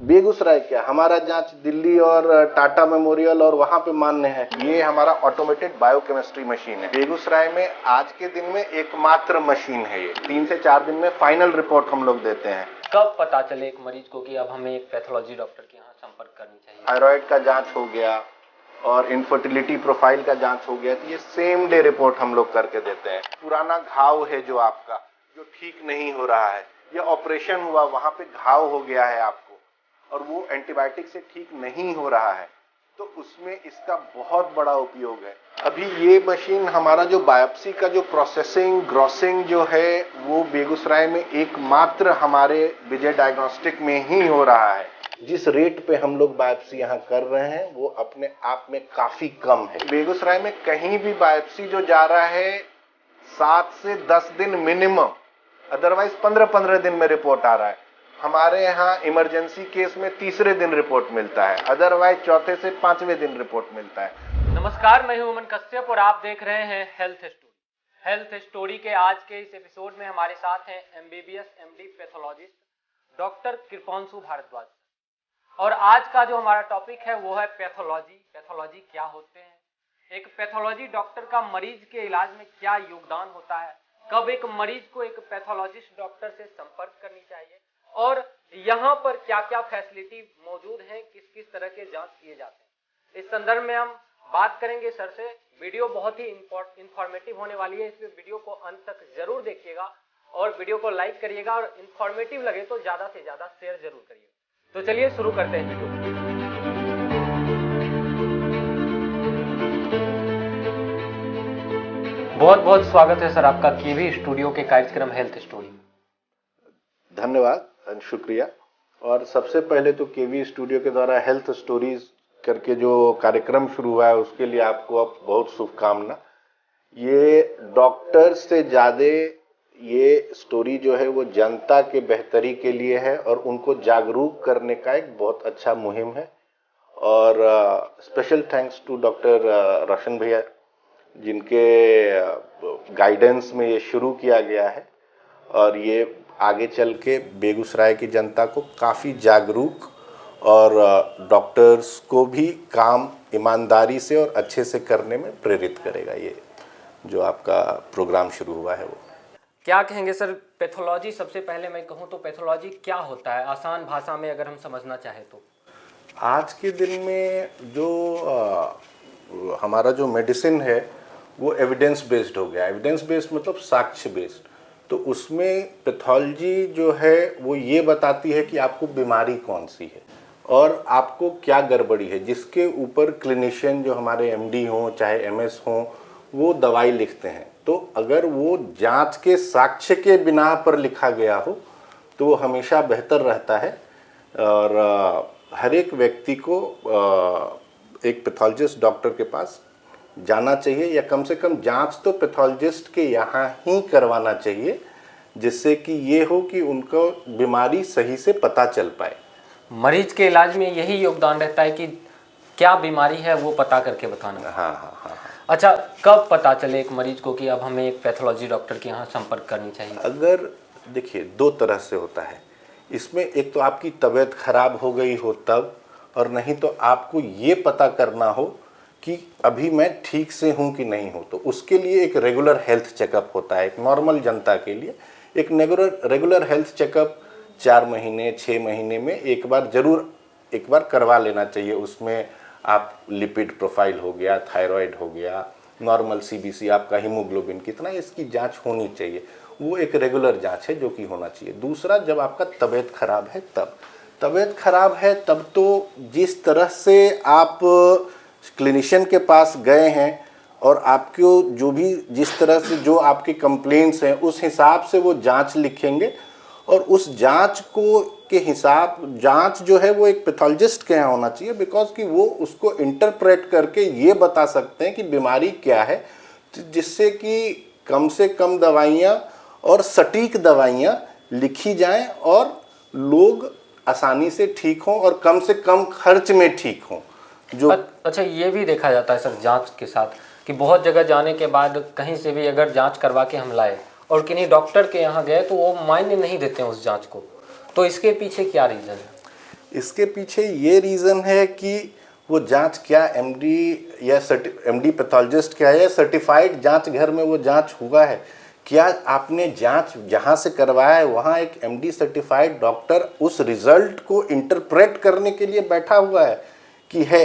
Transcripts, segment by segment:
बेगूसराय क्या, हमारा जांच दिल्ली और टाटा मेमोरियल और वहां पे मान्य है। ये हमारा ऑटोमेटेड बायोकेमिस्ट्री मशीन है। बेगूसराय में आज के दिन में एकमात्र मशीन है। ये 3 से 4 दिन में फाइनल रिपोर्ट हम लोग देते हैं। कब पता चले एक मरीज को कि अब हमें एक पैथोलॉजी डॉक्टर के यहाँ संपर्क करनी चाहिए? थायराइड का जांच हो गया और इनफर्टिलिटी प्रोफाइल का जांच हो गया, तो ये सेम डे रिपोर्ट हम लोग करके देते हैं। पुराना घाव है जो आपका, जो ठीक नहीं हो रहा है, या ऑपरेशन हुआ वहां पे घाव हो गया है आपको और वो एंटीबायोटिक से ठीक नहीं हो रहा है, तो उसमें इसका बहुत बड़ा उपयोग है। अभी ये मशीन हमारा जो बायोप्सी का जो प्रोसेसिंग ग्रॉसिंग जो है वो बेगूसराय में एकमात्र हमारे विजय डायग्नोस्टिक में ही हो रहा है। जिस रेट पे हम लोग बायोप्सी यहाँ कर रहे हैं वो अपने आप में काफी कम है। बेगूसराय में कहीं भी बायोप्सी जो जा रहा है 7 से 10 दिन मिनिमम, अदरवाइज 15-15 दिन में रिपोर्ट आ रहा है। हमारे यहाँ इमरजेंसी केस में तीसरे दिन रिपोर्ट मिलता है, अदरवाइज चौथे से 5वें दिन रिपोर्ट मिलता है। नमस्कार, मैं हूं अमन कश्यप और आप देख रहे हैं हेल्थ स्टोरी। हेल्थ स्टोरी के आज के इस एपिसोड में हमारे साथ हैं MBBS MD pathologist doctor Kripanshu Bhardwaj. और आज का जो हमारा टॉपिक है वो है पैथोलॉजी। पैथोलॉजी क्या होते हैं, एक पैथोलॉजी डॉक्टर का मरीज के इलाज में क्या योगदान होता है, कब एक मरीज को एक पैथोलॉजिस्ट डॉक्टर से संपर्क करनी चाहिए और यहाँ पर क्या क्या फैसिलिटी मौजूद हैं, किस किस तरह के जांच किए जाते हैं, इस संदर्भ में हम बात करेंगे सर से। वीडियो बहुत ही इंफॉर्मेटिव होने वाली है, इसलिए वीडियो को अंत तक जरूर देखिएगा और वीडियो को लाइक करिएगा और इंफॉर्मेटिव लगे तो ज्यादा से ज्यादा शेयर जरूर करिएगा। तो चलिए शुरू करते हैं वीडियो। बहुत बहुत स्वागत है सर आपका केवी स्टूडियो के कार्यक्रम हेल्थ स्टोरी में। धन्यवाद, शुक्रिया। और सबसे पहले तो केवी स्टूडियो के द्वारा हेल्थ स्टोरीज करके जो कार्यक्रम शुरू हुआ है उसके लिए आपको अब बहुत शुभकामना। ये डॉक्टर से ज्यादा ये स्टोरी जो है वो जनता के बेहतरी के लिए है और उनको जागरूक करने का एक बहुत अच्छा मुहिम है। और स्पेशल थैंक्स टू डॉक्टर रोशन भैया जिनके गाइडेंस में ये शुरू किया गया है और ये आगे चल के बेगूसराय की जनता को काफ़ी जागरूक और डॉक्टर्स को भी काम ईमानदारी से और अच्छे से करने में प्रेरित करेगा। ये जो आपका प्रोग्राम शुरू हुआ है वो क्या कहेंगे सर? पैथोलॉजी, सबसे पहले मैं कहूँ तो पैथोलॉजी क्या होता है, आसान भाषा में अगर हम समझना चाहें तो? आज के दिन में जो हमारा जो मेडिसिन है वो एविडेंस बेस्ड हो गया। एविडेंस बेस्ड मतलब साक्ष्य बेस्ड। तो उसमें पैथोलॉजी जो है वो ये बताती है कि आपको बीमारी कौन सी है और आपको क्या गड़बड़ी है, जिसके ऊपर क्लिनिशियन जो हमारे एमडी हों चाहे एमएस हों वो दवाई लिखते हैं। तो अगर वो जांच के साक्ष्य के बिना पर लिखा गया हो तो वो हमेशा बेहतर रहता है। और हर एक व्यक्ति को एक पैथोलॉजिस्ट डॉक्टर के पास जाना चाहिए या कम से कम जांच तो पैथोलॉजिस्ट के यहाँ ही करवाना चाहिए, जिससे कि ये हो कि उनको बीमारी सही से पता चल पाए। मरीज के इलाज में यही योगदान रहता है कि क्या बीमारी है वो पता करके बताना। हाँ। अच्छा, कब पता चले एक मरीज को कि अब हमें एक पैथोलॉजी डॉक्टर के यहाँ संपर्क करनी चाहिए? अगर देखिए 2 तरह से होता है इसमें, एक तो आपकी तबीयत खराब हो गई हो तब, और नहीं तो आपको ये पता करना हो कि अभी मैं ठीक से हूँ कि नहीं हूँ। तो उसके लिए एक रेगुलर हेल्थ चेकअप होता है। एक नॉर्मल जनता के लिए एक रेगुलर हेल्थ चेकअप 4 महीने 6 महीने में एक बार करवा लेना चाहिए। उसमें आप लिपिड प्रोफाइल हो गया, थायराइड हो गया, नॉर्मल सीबीसी, आपका हीमोग्लोबिन कितना, इसकी जांच होनी चाहिए। वो एक रेगुलर जांच है जो कि होना चाहिए। दूसरा, जब आपका तबीयत खराब है तब तो जिस तरह से आप क्लिनिशियन के पास गए हैं और आपको जो भी जिस तरह से जो आपके कंप्लेंट्स हैं उस हिसाब से वो जांच लिखेंगे और उस जांच को के हिसाब जांच जो है वो एक पैथोलॉजिस्ट के यहाँ होना चाहिए, बिकॉज कि वो उसको इंटरप्रेट करके ये बता सकते हैं कि बीमारी क्या है, जिससे कि कम से कम दवाइयाँ और सटीक दवाइयाँ लिखी जाएं और लोग आसानी से ठीक हों और कम से कम खर्च में ठीक हों। जो अच्छा, ये भी देखा जाता है सर जांच के साथ कि बहुत जगह जाने के बाद कहीं से भी अगर जांच करवा के हम लाए और किन्हीं डॉक्टर के यहाँ गए तो वो मायने नहीं देते हैं उस जांच को, तो इसके पीछे क्या रीज़न है? इसके पीछे ये रीज़न है कि वो जांच क्या एमडी या एमडी पैथोलॉजिस्ट क्या है या सर्टिफाइड जांच घर में वो जांच हुआ है, क्या आपने जांच जहाँ से करवाया है वहाँ एक एमडी सर्टिफाइड डॉक्टर उस रिजल्ट को इंटरप्रेट करने के लिए बैठा हुआ है कि है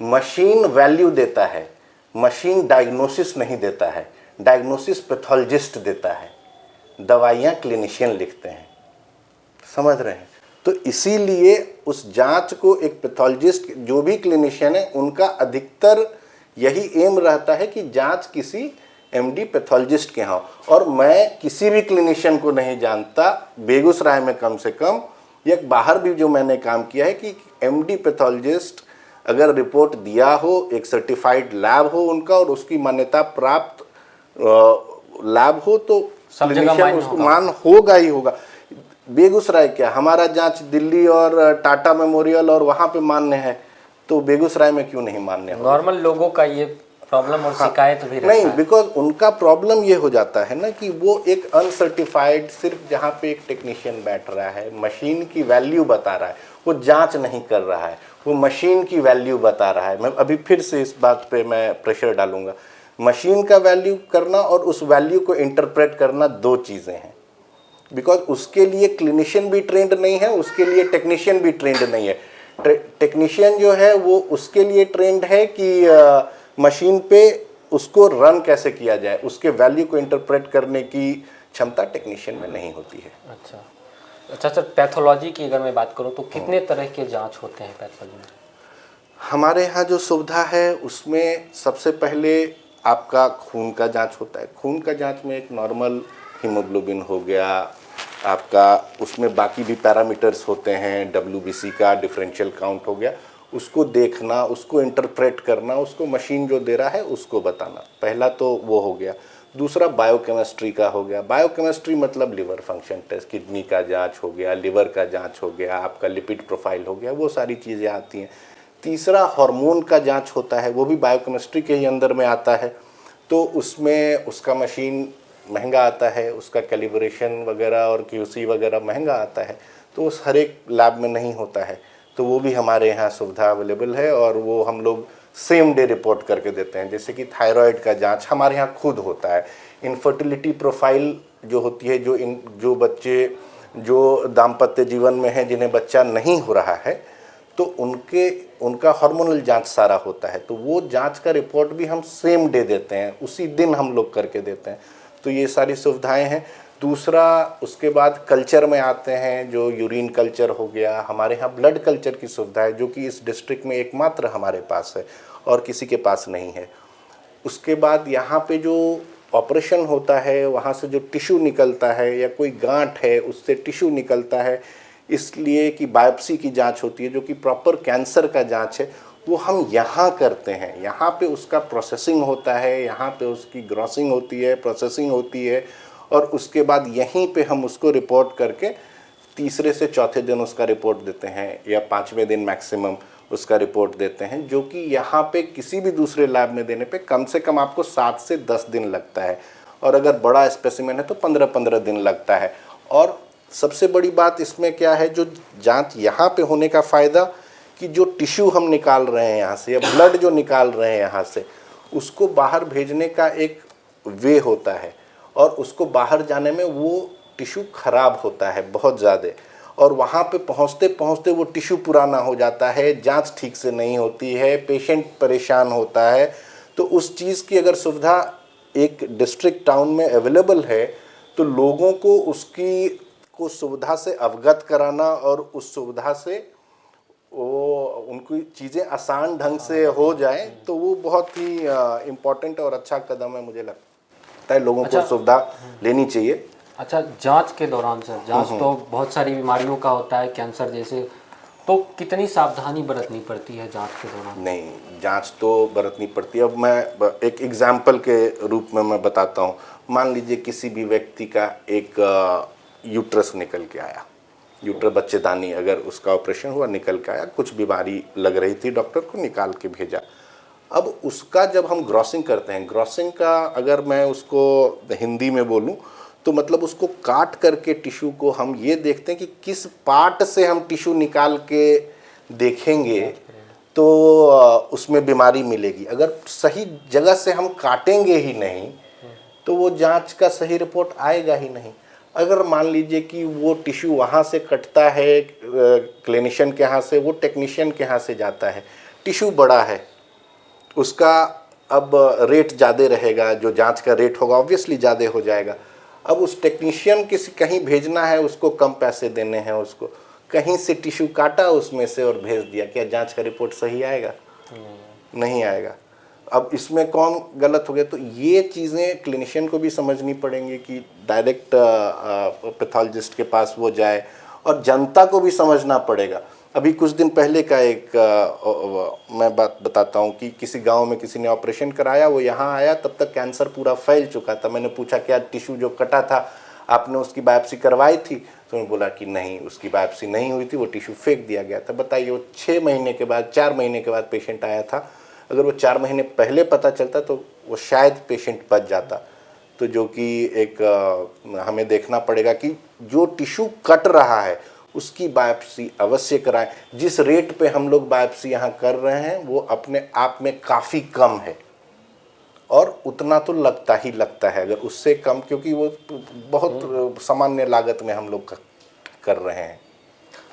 मशीन वैल्यू देता है, मशीन डायग्नोसिस नहीं देता है, डायग्नोसिस पैथोलॉजिस्ट देता है, दवाइयाँ क्लिनिशियन लिखते हैं, समझ रहे हैं। तो इसीलिए उस जांच को एक पैथोलॉजिस्ट जो भी क्लिनिशियन है उनका अधिकतर यही एम रहता है कि जांच किसी एमडी पैथोलॉजिस्ट के यहाँ। और मैं किसी भी क्लिनिशियन को नहीं जानता बेगूसराय में कम से कम या बाहर भी जो मैंने काम किया है कि एमडी पैथोलॉजिस्ट अगर रिपोर्ट दिया हो, एक सर्टिफाइड लैब हो उनका और उसकी मान्यता प्राप्त लैब हो तो सब जगह क्लिनिशियन उसको मान होगा ही होगा। बेगूसराय क्या, हमारा जांच दिल्ली और टाटा मेमोरियल और वहाँ पे मान्य है, तो बेगूसराय में क्यों नहीं मान्य होगा? नॉर्मल लोगों का ये प्रॉब्लम और शिकायत भी रहता नहीं, है। बिकॉज उनका प्रॉब्लम ये हो जाता है ना कि वो एक अनसर्टिफाइड, सिर्फ जहाँ पे एक टेक्नीशियन बैठ रहा है, मशीन की वैल्यू बता रहा है, वो जांच नहीं कर रहा है, वो मशीन की वैल्यू बता रहा है। मैं अभी फिर से इस बात पे मैं प्रेशर डालूंगा, मशीन का वैल्यू करना और उस वैल्यू को इंटरप्रेट करना दो चीज़ें हैं। बिकॉज उसके लिए क्लिनिशियन भी ट्रेंड नहीं है, उसके लिए टेक्नीशियन भी ट्रेंड नहीं है। टेक्नीशियन जो है वो उसके लिए ट्रेंड है कि मशीन पे उसको रन कैसे किया जाए, उसके वैल्यू को इंटरप्रेट करने की क्षमता टेक्नीशियन में नहीं होती है। अच्छा सर, पैथोलॉजी की अगर मैं बात करूं तो कितने तरह के जांच होते हैं पैथोलॉजी में? हमारे यहाँ जो सुविधा है उसमें सबसे पहले आपका खून का जांच होता है। खून का जांच में एक नॉर्मल हीमोग्लोबिन हो गया आपका, उसमें बाकी भी पैरामीटर्स होते हैं, WBC का डिफरेंशियल काउंट हो गया, उसको देखना, उसको इंटरप्रेट करना, उसको मशीन जो दे रहा है उसको बताना, पहला तो वो हो गया। दूसरा बायोकेमिस्ट्री का हो गया। बायोकेमिस्ट्री मतलब लिवर फंक्शन टेस्ट, किडनी का जांच हो गया, लिवर का जांच हो गया, आपका लिपिड प्रोफाइल हो गया, वो सारी चीज़ें आती हैं। तीसरा हार्मोन का जांच होता है, वो भी बायोकेमिस्ट्री के ही अंदर में आता है, तो उसमें उसका मशीन महंगा आता है, उसका कैलिब्रेशन वगैरह और QC वगैरह महंगा आता है, तो उस हर एक लैब में नहीं होता है, तो वो भी हमारे यहाँ सुविधा अवेलेबल है और वो हम लोग सेम डे रिपोर्ट करके देते हैं। जैसे कि थायराइड का जांच हमारे यहाँ खुद होता है। इनफर्टिलिटी प्रोफाइल जो होती है, जो बच्चे जो दाम्पत्य जीवन में हैं जिन्हें बच्चा नहीं हो रहा है, तो उनका हार्मोनल जांच सारा होता है, तो वो जांच का रिपोर्ट भी हम सेम डे देते हैं, उसी दिन हम लोग करके देते हैं। तो ये सारी सुविधाएं हैं। दूसरा उसके बाद कल्चर में आते हैं, जो यूरिन कल्चर हो गया, हमारे यहाँ ब्लड कल्चर की सुविधा है जो कि इस डिस्ट्रिक्ट में एकमात्र हमारे पास है और किसी के पास नहीं है। उसके बाद यहाँ पे जो ऑपरेशन होता है, वहाँ से जो टिश्यू निकलता है या कोई गांठ है उससे टिश्यू निकलता है, इसलिए कि बायोप्सी की जांच होती है जो कि प्रॉपर कैंसर का जांच है, वो हम यहाँ करते हैं। यहाँ पे उसका प्रोसेसिंग होता है, यहाँ पे उसकी ग्रॉसिंग होती है, प्रोसेसिंग होती है, और उसके बाद यहीं पे हम उसको रिपोर्ट करके तीसरे से चौथे दिन उसका रिपोर्ट देते हैं या 5वें दिन मैक्सिमम उसका रिपोर्ट देते हैं, जो कि यहाँ पे किसी भी दूसरे लैब में देने पे कम से कम आपको 7 से 10 दिन लगता है, और अगर बड़ा स्पेसिमेन है तो 15-15 दिन लगता है। और सबसे बड़ी बात इसमें क्या है, जो जांच यहाँ पे होने का फ़ायदा कि जो टिश्यू हम निकाल रहे हैं यहाँ से या ब्लड जो निकाल रहे हैं यहाँ से, उसको बाहर भेजने का एक वे होता है, और उसको बाहर जाने में वो टिश्यू खराब होता है बहुत ज़्यादा, और वहाँ पे पहुँचते पहुँचते वो टिश्यू पुराना हो जाता है, जांच ठीक से नहीं होती है, पेशेंट परेशान होता है। तो उस चीज़ की अगर सुविधा एक डिस्ट्रिक्ट टाउन में अवेलेबल है तो लोगों को उसकी को सुविधा से अवगत कराना और उस सुविधा से वो उनकी चीज़ें आसान ढंग से हो जाएं, तो वो बहुत ही इम्पोर्टेंट और अच्छा कदम है। मुझे लगता है लोगों को सुविधा लेनी चाहिए। अच्छा, जांच के दौरान सर, जांच तो बहुत सारी बीमारियों का होता है, कैंसर जैसे, तो कितनी सावधानी बरतनी पड़ती है जांच के दौरान? नहीं, जांच तो बरतनी पड़ती है। अब मैं एक एग्जाम्पल के रूप में मैं बताता हूँ। मान लीजिए किसी भी व्यक्ति का एक यूट्रस निकल के आया, यूट्रस बच्चेदानी, अगर उसका ऑपरेशन हुआ, निकल के आया, कुछ बीमारी लग रही थी, डॉक्टर को निकाल के भेजा। अब उसका जब हम ग्रॉसिंग करते हैं, ग्रॉसिंग का अगर मैं उसको हिंदी में बोलूं तो मतलब उसको काट करके टिश्यू को हम ये देखते हैं कि किस पार्ट से हम टिश्यू निकाल के देखेंगे तो उसमें बीमारी मिलेगी। अगर सही जगह से हम काटेंगे ही नहीं तो वो जांच का सही रिपोर्ट आएगा ही नहीं। अगर मान लीजिए कि वो टिश्यू वहाँ से कटता है क्लिनिशियन के यहाँ से, वो टेक्नीशियन के यहाँ से जाता है, टिश्यू बड़ा है, उसका अब रेट ज़्यादा रहेगा, जो जांच का रेट होगा ऑब्वियसली ज़्यादा हो जाएगा। अब उस टेक्नीशियन किसी कहीं भेजना है, उसको कम पैसे देने हैं, उसको कहीं से टिश्यू काटा उसमें से और भेज दिया, क्या जांच का रिपोर्ट सही आएगा? नहीं आएगा। अब इसमें कौन गलत हो गया? तो ये चीज़ें क्लिनिशियन को भी समझनी पड़ेंगी कि डायरेक्ट पैथोलॉजिस्ट के पास वो जाए, और जनता को भी समझना पड़ेगा। अभी कुछ दिन पहले का एक मैं बात बताता हूँ कि किसी गांव में किसी ने ऑपरेशन कराया, वो यहाँ आया तब तक कैंसर पूरा फैल चुका था। मैंने पूछा क्या टिश्यू जो कटा था आपने उसकी बायोप्सी करवाई थी? तो उन्होंने बोला कि नहीं, उसकी बायोप्सी नहीं हुई थी, वो टिश्यू फेंक दिया गया था। बताइए, वो 6 महीने के बाद 4 महीने के बाद पेशेंट आया था। अगर वो 4 महीने पहले पता चलता तो वो शायद पेशेंट बच जाता। तो जो कि एक हमें देखना पड़ेगा कि जो टिश्यू कट रहा है उसकी बायोप्सी अवश्य कराएं। जिस रेट पे हम लोग बायोप्सी यहाँ कर रहे हैं वो अपने आप में काफ़ी कम है, और उतना तो लगता ही लगता है, अगर उससे कम, क्योंकि वो बहुत सामान्य लागत में हम लोग कर रहे हैं।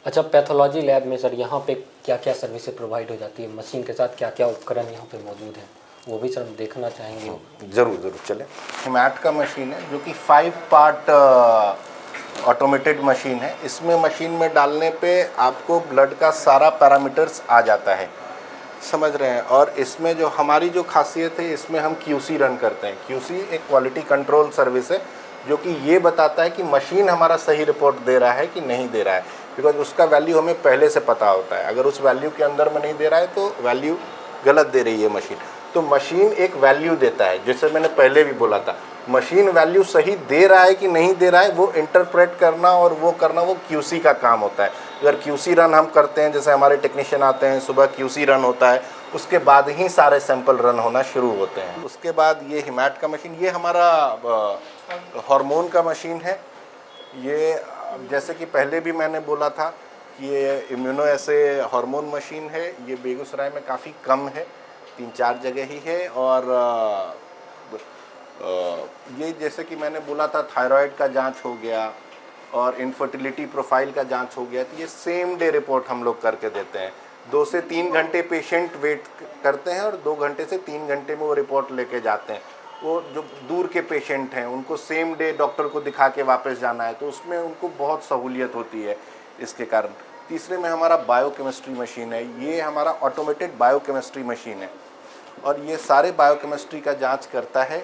अच्छा, पैथोलॉजी लैब में सर यहाँ पे क्या क्या सर्विसेज प्रोवाइड हो जाती है? मशीन के साथ क्या क्या उपकरण यहाँ पे मौजूद हैं, वो भी सर हम देखना चाहेंगे। ज़रूर ज़रूर चलें। हिमैट का मशीन है जो कि 5 पार्ट ऑटोमेटेड मशीन है। इसमें मशीन में डालने पे आपको ब्लड का सारा पैरामीटर्स आ जाता है, समझ रहे हैं। और इसमें जो हमारी जो खासियत है, इसमें हम QC रन करते हैं। QC एक क्वालिटी कंट्रोल सर्विस है जो कि ये बताता है कि मशीन हमारा सही रिपोर्ट दे रहा है कि नहीं दे रहा है, बिकॉज उसका वैल्यू हमें पहले से पता होता है। अगर उस वैल्यू के अंदर में नहीं दे रहा है तो वैल्यू गलत दे रही है मशीन। तो मशीन एक वैल्यू देता है, जैसे मैंने पहले भी बोला था, मशीन वैल्यू सही दे रहा है कि नहीं दे रहा है वो इंटरप्रेट करना और वो करना वो QC का काम होता है। अगर QC रन हम करते हैं, जैसे हमारे टेक्नीशियन आते हैं, सुबह QC रन होता है, उसके बाद ही सारे सैंपल रन होना शुरू होते हैं। उसके बाद ये हिमैट का मशीन, ये हमारा हार्मोन का मशीन है। ये जैसे कि पहले भी मैंने बोला था कि ये इम्यूनो ऐसे हार्मोन मशीन है। ये बेगूसराय में काफ़ी कम है, 3-4 जगह ही है। और ये जैसे कि मैंने बोला था, थायराइड का जांच हो गया और इनफर्टिलिटी प्रोफाइल का जांच हो गया, तो ये सेम डे रिपोर्ट हम लोग करके देते हैं। 2 से 3 घंटे पेशेंट वेट करते हैं और 2 घंटे से 3 घंटे में वो रिपोर्ट लेके जाते हैं। वो जो दूर के पेशेंट हैं उनको सेम डे डॉक्टर को दिखा के वापस जाना है, तो उसमें उनको बहुत सहूलियत होती है इसके कारण। तीसरे में हमारा बायोकेमिस्ट्री मशीन है। ये हमारा ऑटोमेटेड बायोकेमिस्ट्री मशीन है और ये सारे बायोकेमिस्ट्री का जांच करता है।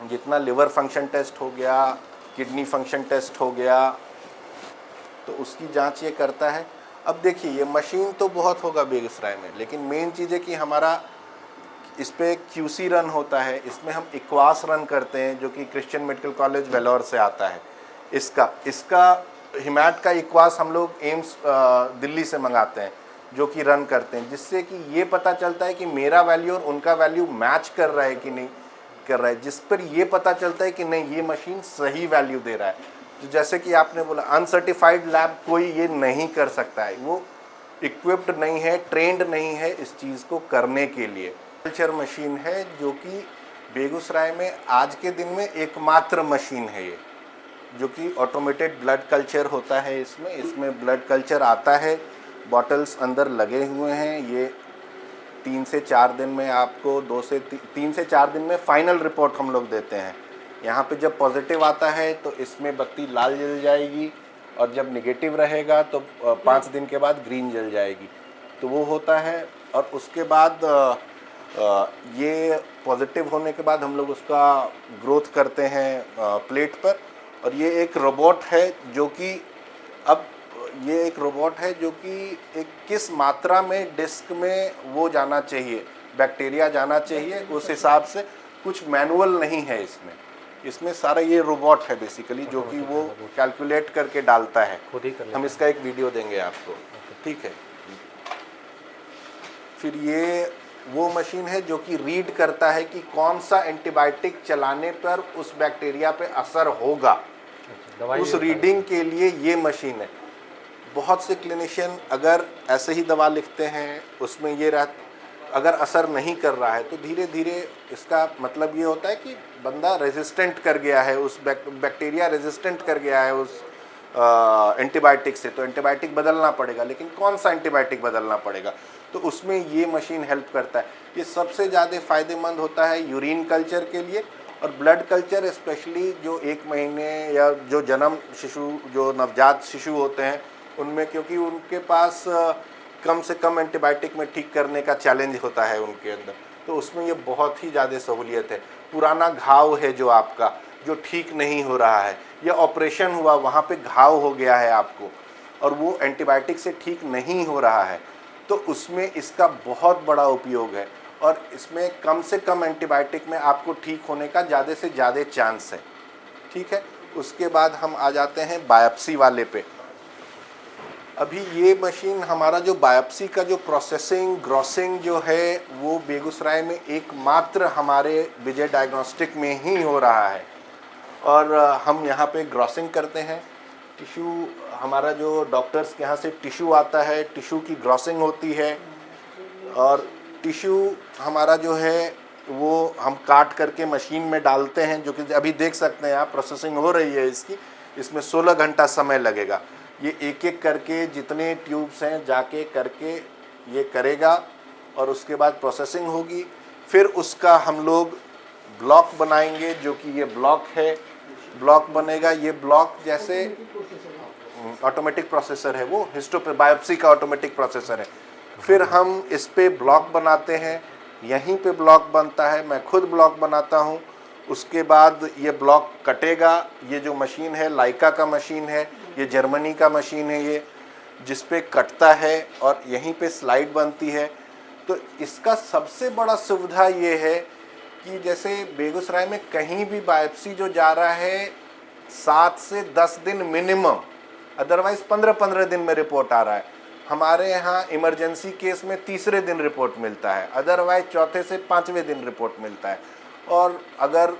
जितना लिवर फंक्शन टेस्ट हो गया, किडनी फंक्शन टेस्ट हो गया, तो उसकी जांच ये करता है। अब देखिए, ये मशीन तो बहुत होगा बेगूसराय में, लेकिन मेन चीज़ है कि हमारा इस पे QC रन होता है। इसमें हम इक्वास रन करते हैं जो कि क्रिश्चियन मेडिकल कॉलेज वेलोर से आता है। इसका हिमैट का इक्वास हम लोग एम्स दिल्ली से मंगाते हैं, जो कि रन करते हैं, जिससे कि ये पता चलता है कि मेरा वैल्यू और उनका वैल्यू मैच कर रहा है कि नहीं कर रहा है, जिस पर ये पता चलता है कि नहीं ये मशीन सही वैल्यू दे रहा है। तो जैसे कि आपने बोला, अनसर्टिफाइड लैब कोई ये नहीं कर सकता है, वो इक्विप्ड नहीं है, ट्रेंड नहीं है इस चीज़ को करने के लिए। कल्चर मशीन है जो कि बेगूसराय में आज के दिन में एकमात्र मशीन है ये, जो कि ऑटोमेटेड ब्लड कल्चर होता है। इसमें ब्लड कल्चर आता है, बॉटल्स अंदर लगे हुए हैं। ये 3 से 4 दिन में आपको 3 से 4 दिन में फाइनल रिपोर्ट हम लोग देते हैं। यहाँ पे जब पॉजिटिव आता है तो इसमें बत्ती लाल जल जाएगी, और जब नेगेटिव रहेगा तो 5 दिन के बाद ग्रीन जल जाएगी। तो वो होता है। और उसके बाद ये पॉजिटिव होने के बाद हम लोग उसका ग्रोथ करते हैं प्लेट पर। और ये एक रोबोट है जो कि एक किस मात्रा में डिस्क में वो जाना चाहिए, बैक्टीरिया जाना चाहिए, उस हिसाब से कुछ मैनुअल नहीं है इसमें सारा ये रोबोट है बेसिकली, जो कि वो कैलकुलेट करके डालता है। हम इसका एक वीडियो देंगे आपको, ठीक है। फिर ये वो मशीन है जो कि रीड करता है कि कौन सा एंटीबायोटिक चलाने पर उस बैक्टीरिया पे असर होगा, उस रीडिंग के लिए ये मशीन है। बहुत से क्लिनिशियन अगर ऐसे ही दवा लिखते हैं, उसमें ये अगर असर नहीं कर रहा है तो धीरे धीरे इसका मतलब ये होता है कि बंदा रेजिस्टेंट कर गया है, उस बैक्टीरिया रेजिस्टेंट कर गया है उस एंटीबायोटिक से, तो एंटीबायोटिक बदलना पड़ेगा। लेकिन कौन सा एंटीबायोटिक बदलना पड़ेगा, तो उसमें ये मशीन हेल्प करता है। ये सबसे ज़्यादा फ़ायदेमंद होता है यूरिन कल्चर के लिए, और ब्लड कल्चर स्पेशली जो 1 महीने या जो जन्म शिशु, जो नवजात शिशु होते हैं उनमें, क्योंकि उनके पास कम से कम एंटीबायोटिक में ठीक करने का चैलेंज होता है उनके अंदर, तो उसमें ये बहुत ही ज़्यादा सहूलियत है। पुराना घाव है जो आपका, जो ठीक नहीं हो रहा है, या ऑपरेशन हुआ वहाँ पे घाव हो गया है आपको और वो एंटीबायोटिक से ठीक नहीं हो रहा है, तो उसमें इसका बहुत बड़ा उपयोग है। और इसमें कम से कम एंटीबायोटिक में आपको ठीक होने का ज़्यादा से ज़्यादा चांस है। ठीक है, उसके बाद हम आ जाते हैं बायोप्सी वाले पे। अभी ये मशीन हमारा जो बायोप्सी का जो प्रोसेसिंग ग्रॉसिंग जो है वो बेगूसराय में एकमात्र हमारे विजय डायग्नोस्टिक में ही हो रहा है। और हम यहाँ पे ग्रॉसिंग करते हैं। टिश्यू हमारा जो डॉक्टर्स के यहाँ से टिश्यू आता है, टिश्यू की ग्रॉसिंग होती है, और टिश्यू हमारा जो है वो हम काट करके मशीन में डालते हैं, जो कि अभी देख सकते हैं आप प्रोसेसिंग हो रही है इसकी। इसमें 16 घंटा समय लगेगा। ये एक एक करके जितने ट्यूब्स हैं जाके करके ये करेगा, और उसके बाद प्रोसेसिंग होगी। फिर उसका हम लोग ब्लॉक बनाएंगे, जो कि ये ब्लॉक है, ब्लॉक बनेगा। ये ब्लॉक जैसे ऑटोमेटिक प्रोसेसर है, वो बायोप्सी का ऑटोमेटिक प्रोसेसर है। फिर हम इस पे ब्लॉक बनाते हैं, यहीं पे ब्लॉक बनता है, मैं खुद ब्लॉक बनाता हूँ। उसके बाद ये ब्लॉक कटेगा। ये जो मशीन है लाइका का मशीन है, ये जर्मनी का मशीन है, ये जिस पे कटता है और यहीं पे स्लाइड बनती है। तो इसका सबसे बड़ा सुविधा ये है कि जैसे बेगूसराय में कहीं भी बायोप्सी जो जा रहा है 7 से 10 दिन मिनिमम, अदरवाइज 15-15 दिन में रिपोर्ट आ रहा है। हमारे यहाँ इमरजेंसी केस में तीसरे दिन रिपोर्ट मिलता है, अदरवाइज चौथे से 5वें दिन रिपोर्ट मिलता है। और अगर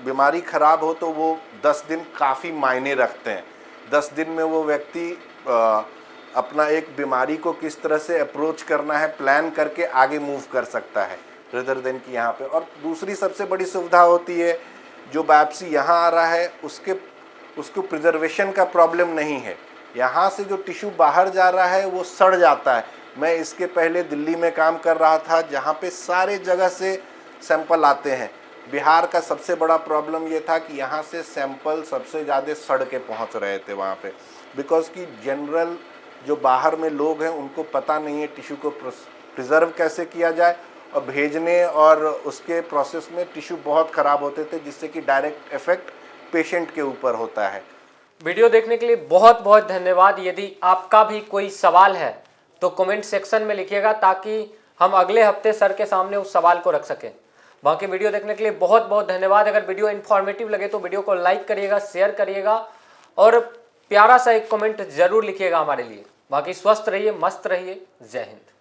बीमारी ख़राब हो तो वो 10 दिन काफ़ी मायने रखते हैं। 10 दिन में वो व्यक्ति अपना एक बीमारी को किस तरह से अप्रोच करना है प्लान करके आगे मूव कर सकता है, रेदर देन कि यहाँ पे। और दूसरी सबसे बड़ी सुविधा होती है, जो बायोप्सी यहाँ आ रहा है उसको प्रिजर्वेशन का प्रॉब्लम नहीं है। यहाँ से जो टिश्यू बाहर जा रहा है वो सड़ जाता है। मैं इसके पहले दिल्ली में काम कर रहा था, जहाँ पे सारे जगह से सैंपल आते हैं। बिहार का सबसे बड़ा प्रॉब्लम ये था कि यहाँ से सैंपल सबसे ज़्यादा सड़ के पहुँच रहे थे वहाँ पे, बिकॉज कि जनरल जो बाहर में लोग हैं उनको पता नहीं है टिश्यू को प्रिजर्व कैसे किया जाए, और भेजने और उसके प्रोसेस में टिश्यू बहुत ख़राब होते थे, जिससे कि डायरेक्ट इफेक्ट पेशेंट के ऊपर होता है। वीडियो देखने के लिए बहुत बहुत धन्यवाद। यदि आपका भी कोई सवाल है तो कमेंट सेक्शन में लिखिएगा, ताकि हम अगले हफ्ते सर के सामने उस सवाल को रख सकें। बाकी वीडियो देखने के लिए बहुत बहुत धन्यवाद। अगर वीडियो इन्फॉर्मेटिव लगे तो वीडियो को लाइक करिएगा, शेयर करिएगा और प्यारा सा एक कमेंट जरूर लिखिएगा हमारे लिए। बाकी स्वस्थ रहिए, मस्त रहिए। जय हिंद।